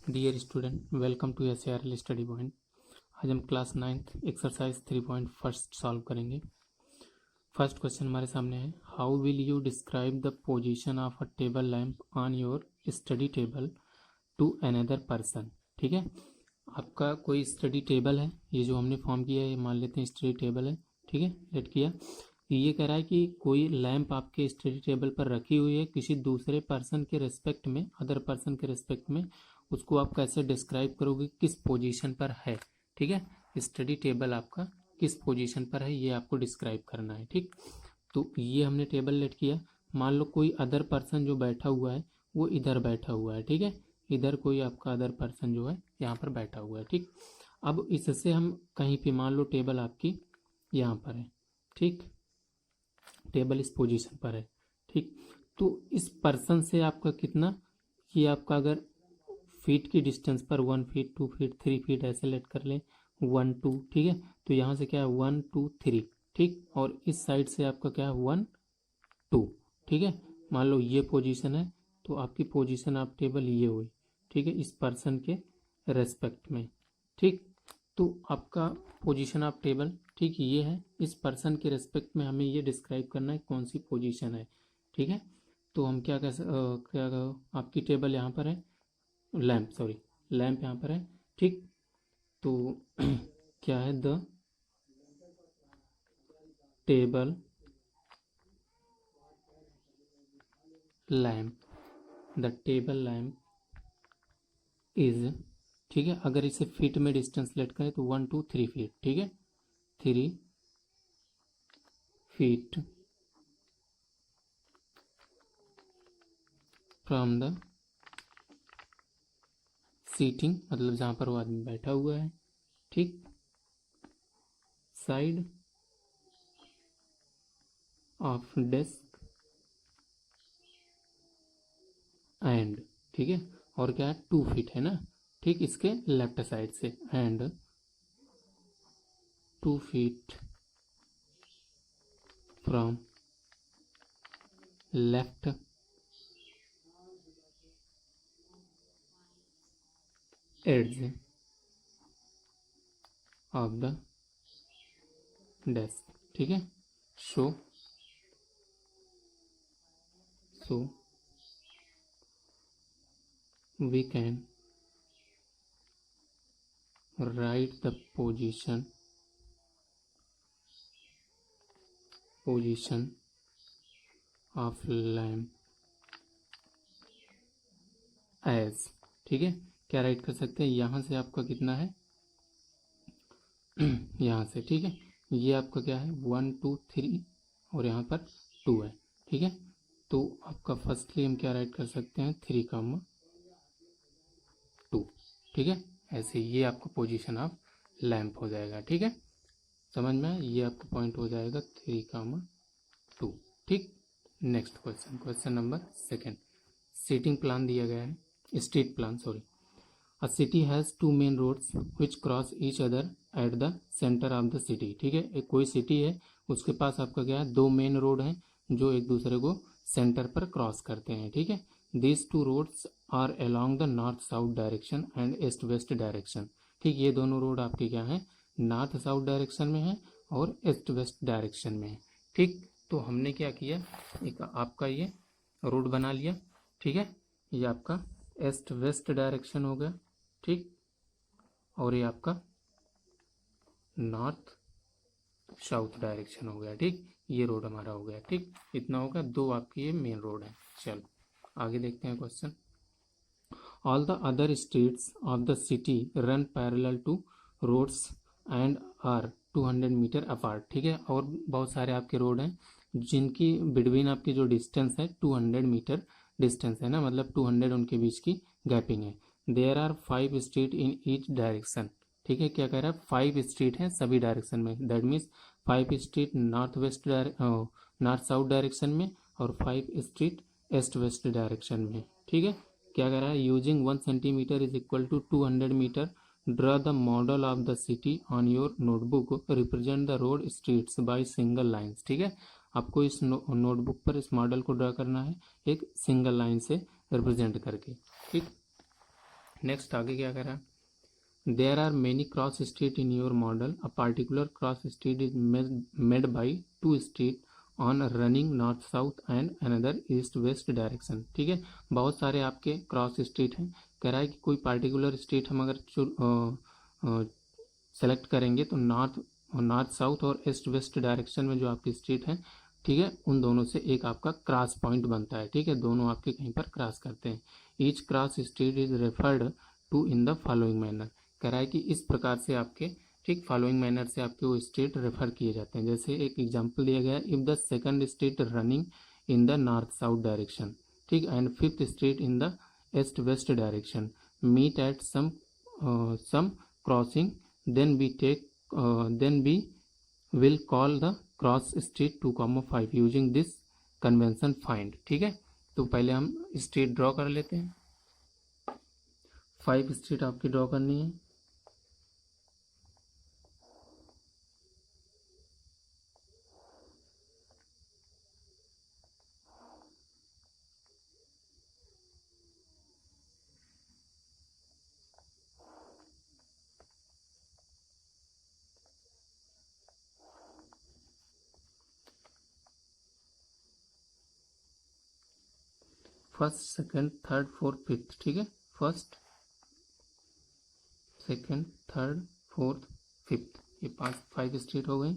Dear student, welcome to SARL study point. आज हम class 9th exercise 3.1 solve करेंगे। First question हमारे सामने है, how will you describe the position of a table lamp on your study table to another person. ठीक है, आपका कोई स्टडी टेबल है, ये जो हमने फॉर्म किया है ये मान लेते हैं स्टडी टेबल है। ठीक है, लेट किया। ये कह रहा है कि कोई लैंप आपके स्टडी टेबल पर रखी हुई है किसी दूसरे पर्सन के रिस्पेक्ट में, अदर पर्सन के रिस्पेक्ट में, उसको आप कैसे डिस्क्राइब करोगे, किस पोजीशन पर है। ठीक है, स्टडी टेबल आपका किस पोजीशन पर है ये आपको डिस्क्राइब करना है। ठीक, तो ये हमने टेबल लेट किया। मान लो कोई अदर पर्सन जो बैठा हुआ है वो इधर बैठा हुआ है। ठीक है, इधर कोई आपका अदर पर्सन जो है यहाँ पर बैठा हुआ है। ठीक, अब इससे हम कहीं पे मान लो टेबल आपकी यहाँ पर है। ठीक, टेबल इस पोजीशन पर है। ठीक, तो इस पर्सन से आपका कितना, ये आपका अगर फीट की डिस्टेंस पर 1 फीट 2 फीट 3 फीट ऐसे लेट कर लें 1 2। ठीक है, तो यहाँ से क्या है 1 2 3। ठीक, और इस साइड से आपका क्या है 1 2। ठीक है, मान लो ये पोजीशन है तो आपकी पोजीशन ऑफ टेबल ये हुई। ठीक है, इस पर्सन के रेस्पेक्ट में। ठीक, तो आपका पोजीशन ऑफ टेबल ठीक ये है, इस पर्सन के रेस्पेक्ट में हमें ये डिस्क्राइब करना है कौन सी पोजीशन है। ठीक है, तो हम क्या क्या आपकी टेबल यहाँ पर है, लैंप यहाँ पर है। ठीक, तो क्या है, the table lamp, the table lamp is. ठीक है, अगर इसे फीट में डिस्टेंस लेट करें तो 1 2 3 फीट। ठीक है, 3 फीट फ्रॉम द सीटिंग, मतलब जहाँ पर वो आदमी बैठा हुआ है। ठीक, साइड ऑफ डेस्क एंड। ठीक है, और क्या है 2 फीट है ना। ठीक, इसके लेफ्ट साइड से and 2 feet from left edge of the desk. ठीक है, सो we can write the position of lamp as। ठीक है, क्या राइट कर सकते हैं, यहाँ से आपका कितना है यहाँ से। ठीक है, ये आपका क्या है 1 2 3 और यहाँ पर 2 है। ठीक है, तो आपका फर्स्टली हम क्या राइट कर सकते हैं 3 2। ठीक है, ऐसे ये आपका पोजीशन ऑफ लैंप हो जाएगा। ठीक है, समझ में, ये आपका पॉइंट हो जाएगा 3 2। ठीक, next question, question number 2। Seating plan दिया गया है, street plan sorry. A city has 2 main roads which cross each other at the centre of the city. ठीक है, एक कोई सिटी है उसके पास आपका क्या है 2 मेन रोड हैं जो एक दूसरे को सेंटर पर क्रॉस करते हैं। ठीक है, these 2 roads are along the north south direction and east west direction. ठीक, ये दोनों रोड आपके क्या हैं नॉर्थ साउथ डायरेक्शन में है और ईस्ट वेस्ट डायरेक्शन में है। ठीक, तो हमने क्या किया, एक आपका ये रोड बना लिया। ठीक है, ये आपका ईस्ट वेस्ट डायरेक्शन हो गया। ठीक, और ये आपका नॉर्थ साउथ डायरेक्शन हो गया। ठीक, ये रोड हमारा हो गया। ठीक, इतना होगा, 2 आपकी ये मेन रोड है। चलो आगे देखते हैं question. All the other streets of the city run parallel to roads and are 200 metres apart. ठीक है, और बहुत सारे आपके रोड हैं जिनकी बिटवीन आपकी जो डिस्टेंस है 200 मीटर डिस्टेंस है ना, मतलब 200 उनके बीच की गैपिंग है। There are 5 street in each direction. ठीक है, क्या कह रहा है 5 स्ट्रीट हैं सभी डायरेक्शन में, that means 5 street north west north south direction में और 5 स्ट्रीट ईस्ट वेस्ट डायरेक्शन में। ठीक है, क्या कह रहा है using 1 centimetre is equal to 200 metre draw the model of the city on your notebook represent the road streets by single lines. ठीक है, आपको इस नोटबुक पर इस मॉडल को ड्रा करना है एक सिंगल लाइन से रिप्रेजेंट करके। ठीक, नेक्स्ट आगे क्या कह रहा है, there are many cross street in your model. A particular cross street is made by two street on running north south and another east west direction. ठीक है, बहुत सारे आपके क्रॉस स्ट्रीट हैं। कह रहा है कि कोई पार्टिकुलर स्ट्रीट हम अगर सेलेक्ट करेंगे तो नॉर्थ साउथ और ईस्ट वेस्ट डायरेक्शन में जो आपकी स्ट्रीट है, ठीक है, उन दोनों से एक आपका क्रॉस पॉइंट बनता है। ठीक है, दोनों आपके कहीं पर क्रॉस करते हैं। Each cross street is referred to in the following manner. कह रहा है कि इस प्रकार से आपके, ठीक, फॉलोइंग मैनर से आपके वो स्ट्रीट रेफर किए जाते हैं। जैसे एक एग्जांपल दिया गया है, if the second street running in the north south direction, ठीक, and fifth street in the east west direction meet at some crossing, then we will call the cross street 2,5 using this convention find. ठीक है, तो पहले हम street draw कर लेते हैं। 5 street आपकी ड्रॉ करनी है। First second third fourth fifth, ठीक है, first second third fourth fifth, ये 5 स्ट्रीट हो गई।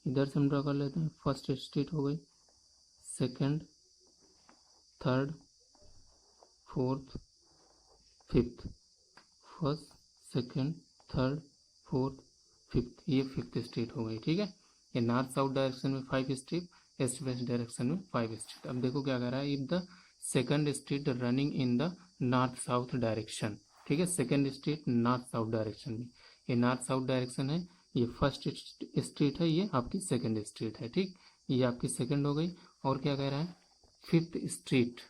इधर से हम ड्रॉ कर लेते हैं। फर्स्ट स्ट्रीट हो गई, second third fourth fifth, first second third fourth fifth, ये फिफ्थ स्ट्रीट हो गई। ठीक है, ये नॉर्थ साउथ डायरेक्शन में 5 स्ट्रीट, ईस्ट वेस्ट डायरेक्शन में 5 स्ट्रीट। अब देखो क्या कर रहा है, if the second street running in the north south direction, ठीक है, second street north south direction में, ये नॉर्थ साउथ डायरेक्शन है, ये फर्स्ट स्ट्रीट है, ये आपकी सेकंड स्ट्रीट है। ठीक, ये आपकी सेकंड हो गई। और क्या कह रहा है, fifth street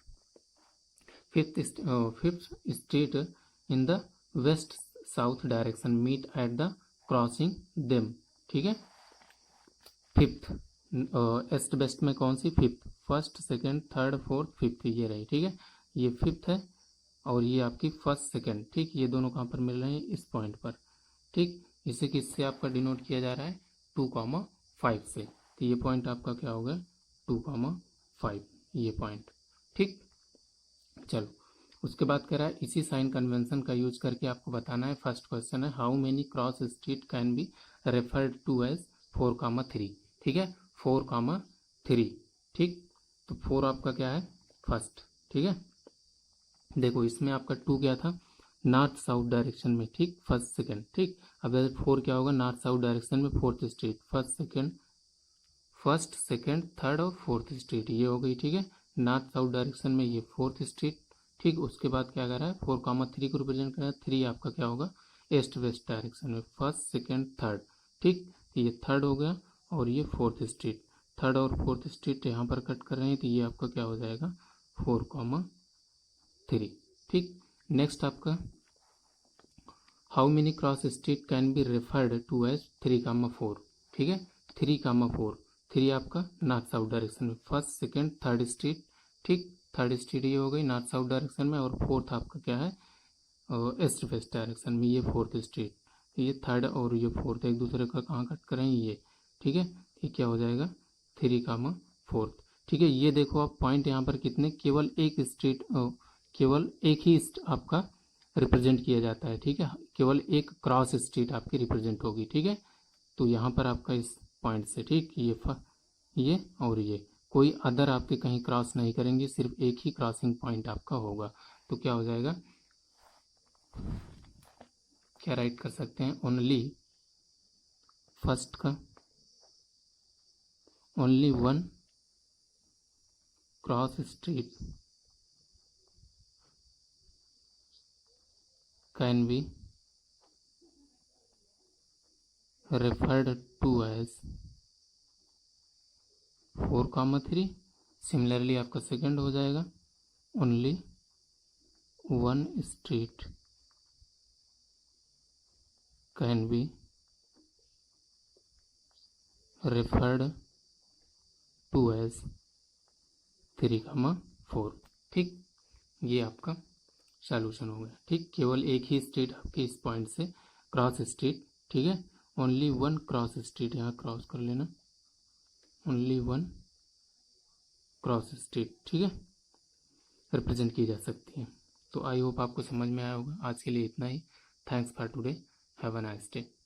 in the west south direction meet at the crossing them. ठीक है, फिफ्थ ईस्ट वेस्ट में कौन सी, fifth, first second third fourth fifth, ये रही। ठीक है, ये फिफ्थ है और ये आपकी फर्स्ट सेकंड, ठीक, ये दोनों कहाँ पर मिल रहे हैं, इस पॉइंट पर। ठीक, इसे किससे आपका डिनोट किया जा रहा है, 2,5 से। तो ये पॉइंट आपका क्या होगा, 2,5, ये पॉइंट। ठीक, चलो उसके बाद कह रहा है इसी साइन कन्वेंशन का यूज करके आपको बताना है। फर्स्ट क्वेश्चन है, how many cross street can be referred to as 4,3। ठीक है, 4,3। ठीक, तो 4 आपका क्या है, फर्स्ट। ठीक है, देखो इसमें आपका 2 क्या था, नॉर्थ साउथ डायरेक्शन में, ठीक, फर्स्ट सेकंड। ठीक, अब 4 क्या होगा, नॉर्थ साउथ डायरेक्शन में fourth street, first second third और फोर्थ स्ट्रीट, ये हो गई। ठीक है, नॉर्थ साउथ डायरेक्शन में ये फोर्थ स्ट्रीट। ठीक, उसके बाद क्या कर रहा है, 4,3 को रिप्रेजेंट कर रहा है। 3 आपका क्या होगा, ईस्ट वेस्ट डायरेक्शन में, फर्स्ट सेकंड थर्ड। ठीक, ये थर्ड हो गया और ये फोर्थ स्ट्रीट, थर्ड और फोर्थ स्ट्रीट यहाँ पर कट कर रहे हैं, तो ये आपका क्या हो जाएगा, 4,3। ठीक, नेक्स्ट आपका, how many cross street can be referred to as 3,4। ठीक है, 3,4, 3 आपका नॉर्थ साउथ डायरेक्शन में, फर्स्ट सेकंड थर्ड स्ट्रीट। ठीक, थर्ड स्ट्रीट ये हो गई नॉर्थ साउथ डायरेक्शन में, और फोर्थ आपका क्या है, ईस्ट वेस्ट डायरेक्शन में, ये फोर्थ स्ट्रीट। ये थर्ड और ये फोर्थ एक दूसरे का कहाँ कट करें, ये। ठीक है, ये क्या हो जाएगा, 3,4। ठीक है, ये देखो आप पॉइंट यहाँ पर कितने, केवल एक स्ट्रीट, केवल एक ही आपका रिप्रेजेंट किया जाता है। ठीक है, केवल एक क्रॉस स्ट्रीट आपकी रिप्रेजेंट होगी। ठीक है, तो यहाँ पर आपका इस पॉइंट से, ठीक, ये और ये कोई अदर आपके कहीं क्रॉस नहीं करेंगे, सिर्फ एक ही क्रॉसिंग पॉइंट आपका होगा। तो क्या हो जाएगा, क्या राइट कर सकते हैं, ओनली फर्स्ट का only one cross street can be referred to as 4,3। Similarly आपका सेकंड हो जाएगा, only one street can be referred to as 3,4। ठीक, ये आपका सॉल्यूशन हो गया। ठीक, केवल एक ही स्ट्रीट आपके इस पॉइंट से क्रॉस स्ट्रीट, ठीक है, ओनली वन क्रॉस स्ट्रीट, यहाँ क्रॉस कर लेना, ओनली वन क्रॉस स्ट्रीट, ठीक है, रिप्रेजेंट की जा सकती है। तो आई होप आपको समझ में आया होगा। आज के लिए इतना ही। Thanks for today, have a nice day.